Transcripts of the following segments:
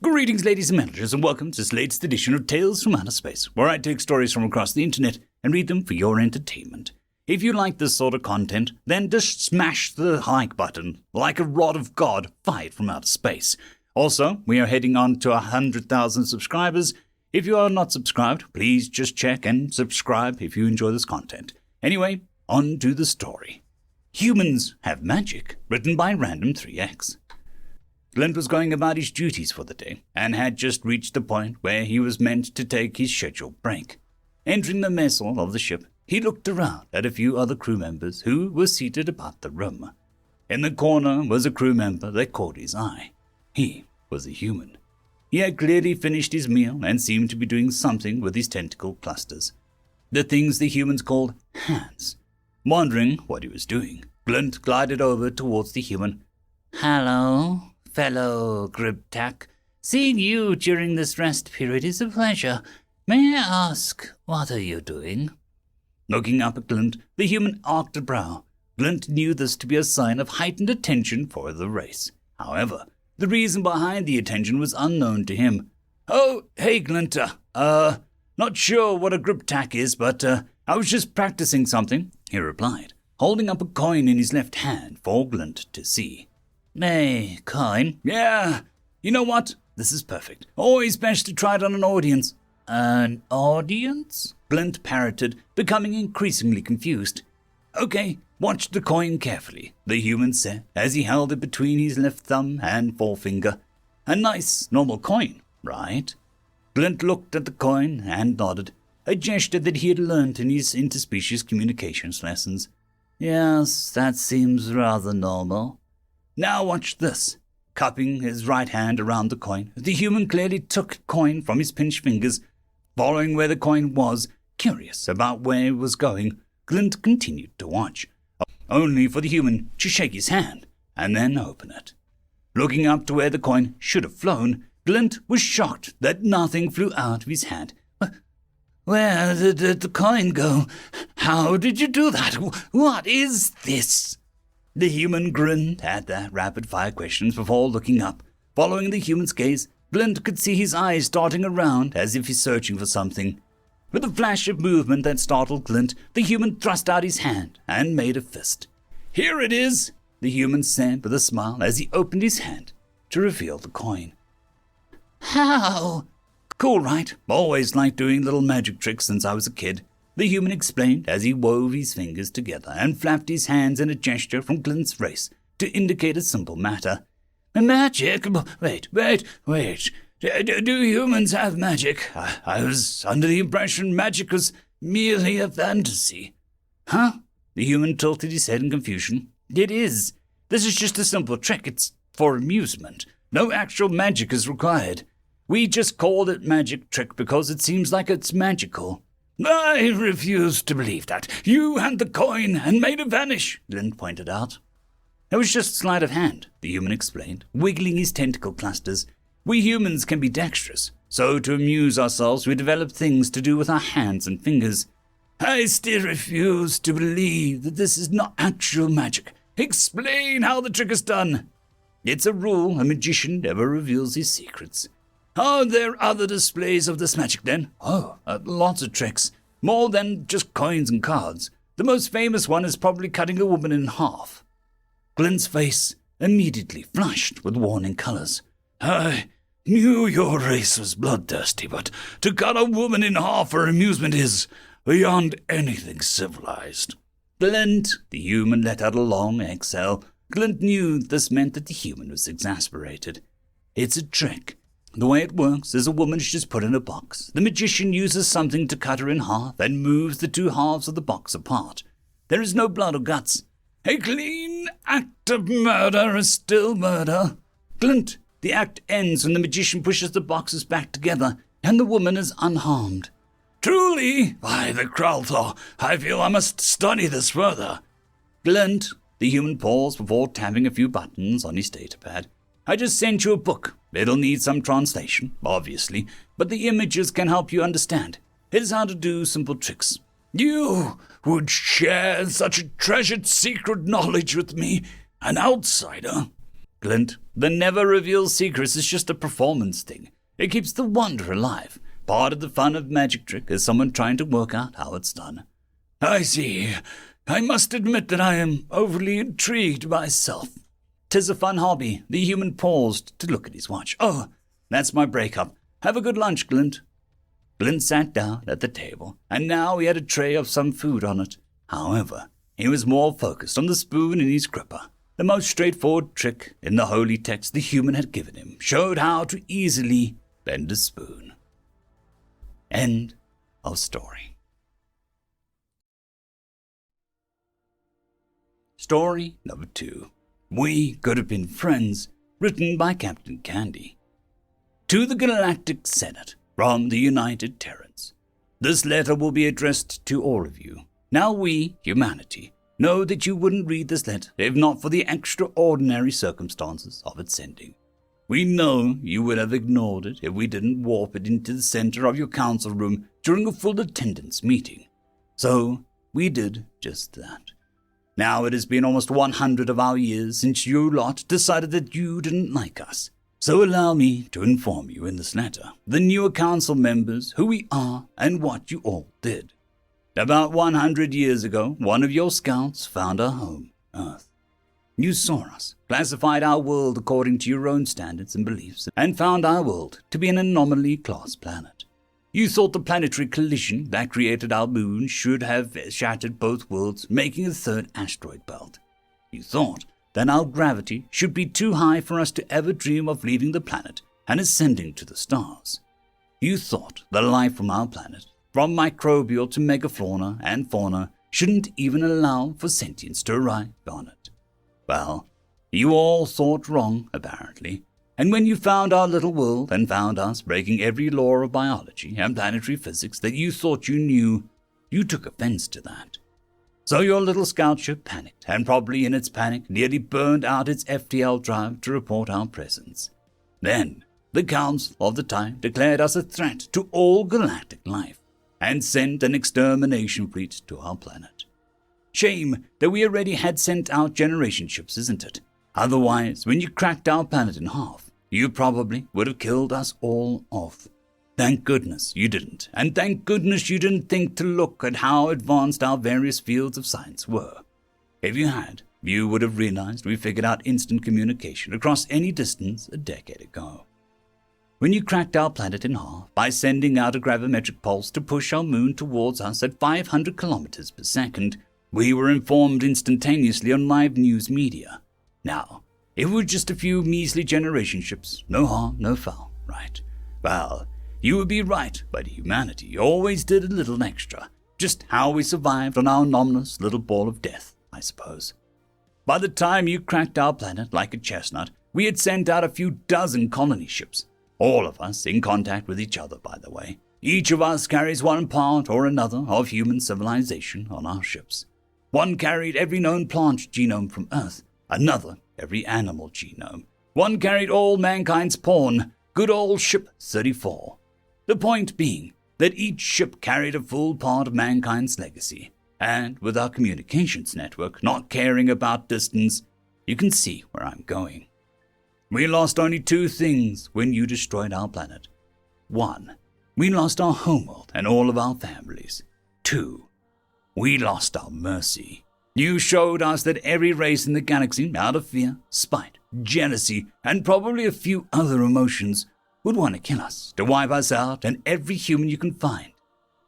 Greetings, ladies and managers, and welcome to this latest edition of Tales from Outer Space, where I take stories from across the internet and read them for your entertainment. If you like this sort of content, then just smash the like button, like a rod of God fired from outer space. Also, we are heading on to 100,000 subscribers. If you are not subscribed, please just check and subscribe if you enjoy this content. Anyway, on to the story. Humans Have Magic, written by Random 3X. Glint was going about his duties for the day, and had just reached the point where he was meant to take his scheduled break. Entering the mess hall of the ship, he looked around at a few other crew members who were seated about the room. In the corner was a crew member that caught his eye. He was a human. He had clearly finished his meal and seemed to be doing something with his tentacle clusters, the things the humans called hands. Wondering what he was doing, Glint glided over towards the human. "Hello, fellow Gribtac. Seeing you during this rest period is a pleasure. May I ask, what are you doing?" Looking up at Glint, the human arched a brow. Glint knew this to be a sign of heightened attention for the race. However, the reason behind the attention was unknown to him. "Oh, hey, Glint, not sure what a Gribtac is, but, I was just practicing something," he replied, holding up a coin in his left hand for Glint to see. "Hey, coin? Yeah. You know what? This is perfect. Always best to try it on an audience." "An audience?" Glint parroted, becoming increasingly confused. "Okay, watch the coin carefully," the human said as he held it between his left thumb and forefinger. "A nice, normal coin, right?" Glint looked at the coin and nodded, a gesture that he had learnt in his interspecies communications lessons. "Yes, that seems rather normal." "Now watch this." Cupping his right hand around the coin, the human clearly took the coin from his pinched fingers. Following where the coin was, curious about where it was going, Glint continued to watch, only for the human to shake his hand and then open it. Looking up to where the coin should have flown, Glint was shocked that nothing flew out of his hand. "Where did the coin go? How did you do that? What is this?" The human grinned at the rapid-fire questions before looking up. Following the human's gaze, Glint could see his eyes darting around as if he's searching for something. With a flash of movement that startled Glint, the human thrust out his hand and made a fist. "Here it is," the human said with a smile as he opened his hand to reveal the coin. "How?" "Cool, right? Always liked doing little magic tricks since I was a kid," the human explained as he wove his fingers together and flapped his hands in a gesture from Glint's race to indicate a simple matter. "Magic? Wait. Do humans have magic? I was under the impression magic was merely a fantasy." "Huh?" The human tilted his head in confusion. "It is. This is just a simple trick. It's for amusement. No actual magic is required. We just called it magic trick because it seems like it's magical." "I refuse to believe that. You had the coin and made it vanish," Glint pointed out. "It was just sleight of hand," the human explained, wiggling his tentacle clusters. "We humans can be dexterous, so to amuse ourselves we develop things to do with our hands and fingers." "I still refuse to believe that this is not actual magic. Explain how the trick is done." "It's a rule a magician never reveals his secrets." "Are there other displays of this magic then?" "Oh, lots of tricks. More than just coins and cards. The most famous one is probably cutting a woman in half." Glint's face immediately flushed with warning colors. "I knew your race was bloodthirsty, but to cut a woman in half for amusement is beyond anything civilized." "Glint," the human let out a long exhale. Glint knew this meant that the human was exasperated. "It's a trick. The way it works is a woman is just put in a box. The magician uses something to cut her in half and moves the two halves of the box apart. There is no blood or guts. A clean act of murder is still murder." "Glint, the act ends when the magician pushes the boxes back together and the woman is unharmed." "Truly? By the Kralthor, I feel I must study this further." "Glint," the human paused before tapping a few buttons on his datapad. "I just sent you a book. It'll need some translation, obviously, but the images can help you understand. It is how to do simple tricks." "You would share such a treasured secret knowledge with me, an outsider?" Glint, the never-revealed secrets is just a performance thing. It keeps the wonder alive. Part of the fun of magic trick is someone trying to work out how it's done. I see. I must admit that I am overly intrigued myself. 'Tis a fun hobby. The human paused to look at his watch. Oh, that's my break-up. Have a good lunch, Glint. Glint sat down at the table, and now he had a tray of some food on it. However, he was more focused on the spoon in his gripper. The most straightforward trick in the holy text the human had given him showed how to easily bend a spoon. End of story. Story number 2. We Could Have Been Friends, written by Captain Candy. To the Galactic Senate, from the United Terrans. This letter will be addressed to all of you. Now we, humanity, know that you wouldn't read this letter if not for the extraordinary circumstances of its sending. We know you would have ignored it if we didn't warp it into the center of your council room during a full attendance meeting. So, we did just that. Now it has been almost 100 of our years since you lot decided that you didn't like us. So allow me to inform you in this letter, the newer council members, who we are and what you all did. About 100 years ago, one of your scouts found our home, Earth. You saw us, classified our world according to your own standards and beliefs, and found our world to be an anomaly-class planet. You thought the planetary collision that created our moon should have shattered both worlds, making a third asteroid belt. You thought that our gravity should be too high for us to ever dream of leaving the planet and ascending to the stars. You thought the life from our planet, from microbial to megafauna and fauna, shouldn't even allow for sentience to arrive on it. Well, you all thought wrong, apparently, and when you found our little world and found us breaking every law of biology and planetary physics that you thought you knew, you took offense to that. So your little scout ship panicked, and probably in its panic nearly burned out its FTL drive to report our presence. Then, the Council of the Time declared us a threat to all galactic life, and sent an extermination fleet to our planet. Shame that we already had sent out generation ships, isn't it? Otherwise, when you cracked our planet in half, you probably would have killed us all off. Thank goodness you didn't, and thank goodness you didn't think to look at how advanced our various fields of science were. If you had, you would have realized we figured out instant communication across any distance a decade ago. When you cracked our planet in half by sending out a gravimetric pulse to push our moon towards us at 500 kilometers per second, we were informed instantaneously on live news media. Now, it was just a few measly generation ships, no harm, no foul, right? Well, you would be right, but humanity always did a little extra. Just how we survived on our anomalous little ball of death, I suppose. By the time you cracked our planet like a chestnut, we had sent out a few dozen colony ships. All of us in contact with each other, by the way. Each of us carries one part or another of human civilization on our ships. One carried every known plant genome from Earth, another every animal genome. One carried all mankind's porn, good old Ship 34. The point being that each ship carried a full part of mankind's legacy, and with our communications network not caring about distance, you can see where I'm going. We lost only two things when you destroyed our planet. 1. We lost our homeworld and all of our families. 2. We lost our mercy. You showed us that every race in the galaxy, out of fear, spite, jealousy, and probably a few other emotions, would want to kill us, to wipe us out, and every human you can find.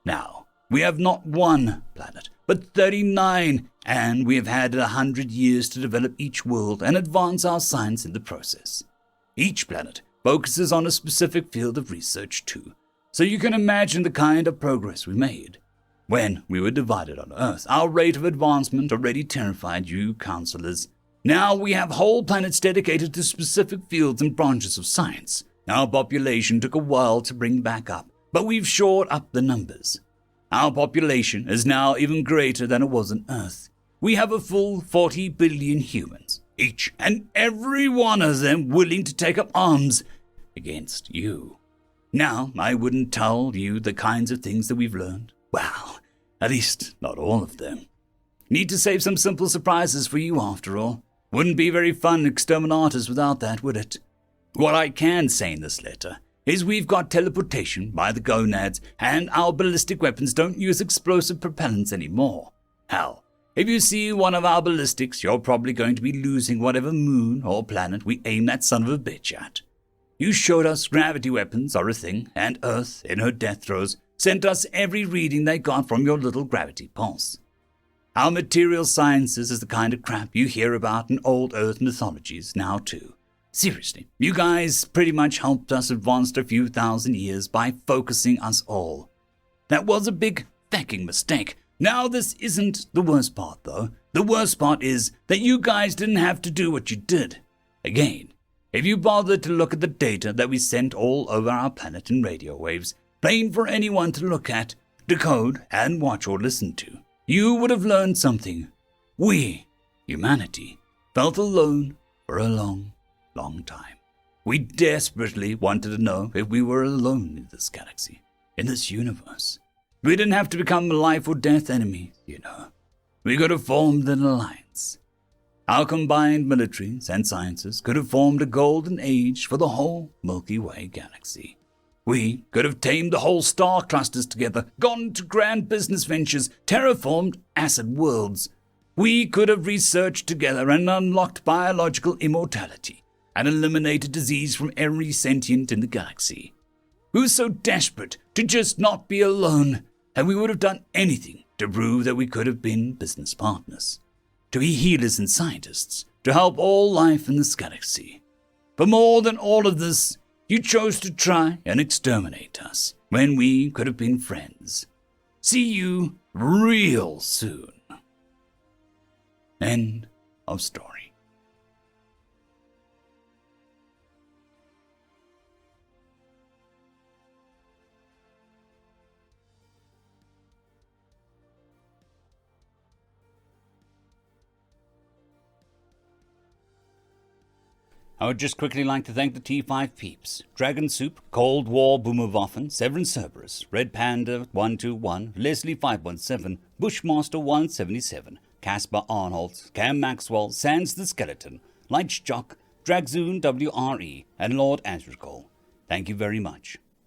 Now, we have not one planet, but 39, and we have had 100 years to develop each world and advance our science in the process. Each planet focuses on a specific field of research too, so you can imagine the kind of progress we made. When we were divided on Earth, our rate of advancement already terrified you counselors. Now we have whole planets dedicated to specific fields and branches of science. Our population took a while to bring back up, but we've shored up the numbers. Our population is now even greater than it was on Earth. We have a full 40 billion humans, each and every one of them willing to take up arms against you. Now, I wouldn't tell you the kinds of things that we've learned. Well, at least not all of them. Need to save some simple surprises for you after all. Wouldn't be very fun exterminators without that, would it? What I can say in this letter is we've got teleportation by the gonads, and our ballistic weapons don't use explosive propellants anymore. Hell, if you see one of our ballistics, you're probably going to be losing whatever moon or planet we aim that son of a bitch at. You showed us gravity weapons are a thing, and Earth, in her death throes, sent us every reading they got from your little gravity pulse. Our material sciences is the kind of crap you hear about in old Earth mythologies now too. Seriously, you guys pretty much helped us advance a few thousand years by focusing us all. That was a big fecking mistake. Now this isn't the worst part though. The worst part is that you guys didn't have to do what you did. Again, if you bothered to look at the data that we sent all over our planet in radio waves, plain for anyone to look at, decode, and watch or listen to, you would have learned something. We, humanity, felt alone for a long time. We desperately wanted to know if we were alone in this galaxy, in this universe. We didn't have to become a life or death enemy, you know. We could have formed an alliance. Our combined militaries and sciences could have formed a golden age for the whole Milky Way galaxy. We could have tamed the whole star clusters together, gone to grand business ventures, terraformed acid worlds. We could have researched together and unlocked biological immortality, and eliminated disease from every sentient in the galaxy. We were so desperate to just not be alone, and we would have done anything to prove that we could have been business partners, to be healers and scientists, to help all life in this galaxy. But more than all of this, you chose to try and exterminate us when we could have been friends. See you real soon. End of story. I would just quickly like to thank the T5 peeps: Dragon Soup, Cold War Boomerwaffen, Severin Cerberus, Red Panda 121, Leslie 517, Bushmaster 177, Caspar Arnold, Cam Maxwell, Sans the Skeleton, Lightjock, Dragzoon WRE, and Lord Asrigal. Thank you very much.